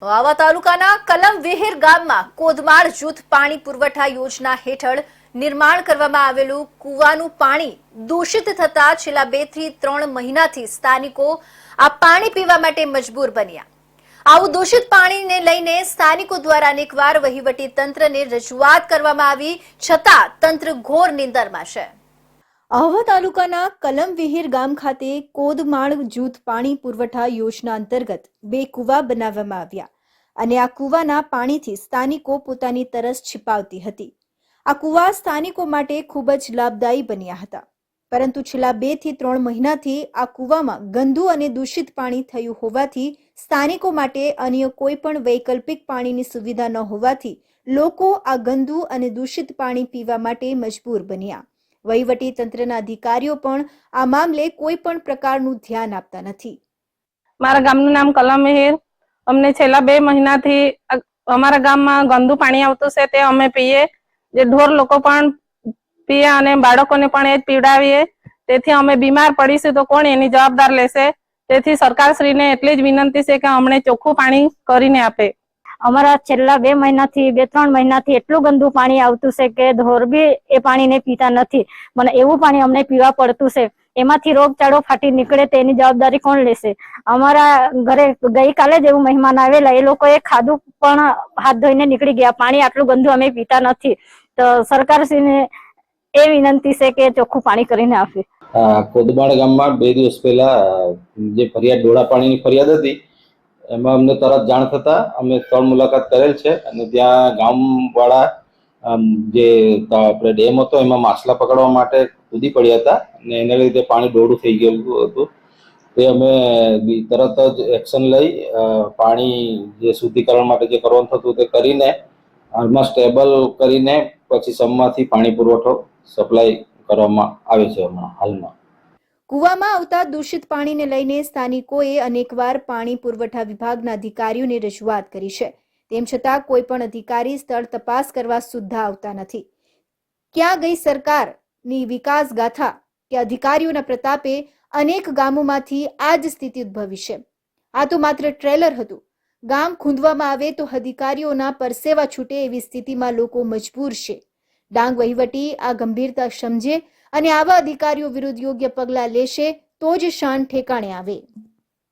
વાવા તાલુકાના કલમવિહીર ગામમાં કોદમાળ જૂથ પાણી પુરવઠા યોજના હેઠળ નિર્માણ કરવામાં આવેલું કૂવાનું પાણી દૂષિત થતા છેલ્લા 2 થી 3 મહિનાથી સ્થાનિકો આ પાણી પીવા માટે મજબૂર બન્યા। આવું દૂષિત પાણીને લઈને સ્થાનિકો દ્વારા અનેકવાર વહીવટી તંત્રને રજૂઆત કરવામાં આવી છતાં તંત્ર ઘોર નિંદરમાં છે। આહવા તાલુકાના કલમવિહીર ગામ ખાતે કોદમાળ જૂથ પાણી પુરવઠા યોજના અંતર્ગત 2 કૂવા બનાવવામાં આવ્યા અને આ કૂવાના પાણીથી સ્થાનિકો પોતાની તરસ છિપાવતી હતી। આ કૂવા સ્થાનિકો માટે ખૂબ જ લાભદાયી બન્યા હતા, પરંતુ છેલ્લા 2 થી 3 મહિનાથી આ કૂવામાં ગંદુ અને દૂષિત પાણી થયું હોવાથી સ્થાનિકો માટે અન્ય કોઈ પણ વૈકલ્પિક પાણીની સુવિધા ન હોવાથી લોકો આ ગંદુ અને દૂષિત પાણી પીવા માટે મજબૂર બન્યા। વહીવટી તંત્રના અધિકારીઓ પણ આ મામલે કોઈ પણ પ્રકારનું ધ્યાન આપતા નથી। મારા ગામનું નામ કલમવિહીર। અમને છેલ્લા 2 મહિનાથી અમારા ગામમાં ગંદુ પાણી આવતું છે તે અમે પીએ, જે ઢોર લોકો પણ પીએ અને બાળકોને પણ એ જ પીવડાવીએ। તેથી અમે બીમાર પડીશું તો કોણ એની જવાબદાર લેશે? તેથી સરકારશ્રીને એટલી જ વિનંતી છે કે અમને ચોખ્ખું પાણી કરીને આપે। અમારા છેલ્લા 2 મહિનાથી 2-3 મહિનાથી એટલું ગંદુ પાણી આવતું છે કે ઢોર બી એ પાણીને પીતા નથી। મને એવું પાણી અમને પીવા પડતું છે, એમાંથી રોગચાળો ફાટી નીકળે તેની જવાબદારી કોણ લેશે? અમારા ઘરે ગઈકાલે જ એવું મહેમાન આવેલા, એ લોકોએ ખાધું પણ હાથ ધોઈને નીકળી ગયા। પાણી આટલું ગંદુ અમે પીતા નથી, તો સરકારશ્રીને એ વિનંતી છે કે ચોખ્ખું પાણી કરીને આપે। કોદમાળ ગામમાં 2 દિવસ પહેલા જે ફરિયાદ ડોળા પાણીની ફરિયાદ હતી એમાં અમને તરત જાણ થતા અમે 3 મુલાકાત કરેલ છે અને ત્યાં ગામવાળા જે આપણે ડેમ હતો એમાં માછલા પકડવા માટે કૂદી પડ્યા હતા અને એને લીધે પાણી ડોળું થઈ ગયેલું હતું। તે અમે તરત જ એક્શન લઈ પાણી જે શુદ્ધિકરણ માટે જે કરવાનું થતું તે કરીને હાલમાં સ્ટેબલ કરીને પછી સમમાંથી પાણી પુરવઠો સપ્લાય કરવામાં આવે છે હાલમાં। કૂવામાં આવતા દૂષિત પાણીને લઈને સ્થાનિકોએ અનેકવાર પાણી પુરવઠા વિભાગના અધિકારીઓને રજૂઆત કરી છે, તેમ છતાં કોઈ પણ અધિકારી સ્થળ તપાસ કરવા સુદ્ધા આવતા નથી। ક્યાં ગઈ સરકારની વિકાસ ગાથા કે અધિકારીઓના પ્રતાપે અનેક ગામોમાંથી આ જ સ્થિતિ ઉદ્ભવી છે। આ તો માત્ર ટ્રેલર હતું। ગામ ખૂંદવામાં આવે તો અધિકારીઓના પરસેવા છૂટે એવી સ્થિતિમાં લોકો મજબૂર છે। ડાંગ વહીવટી આ ગંભીરતા સમજે અને આવા અધિકારીઓ વિરુદ્ધ યોગ્ય પગલાં લેશે તો જ શાન ઠેકાણે આવે।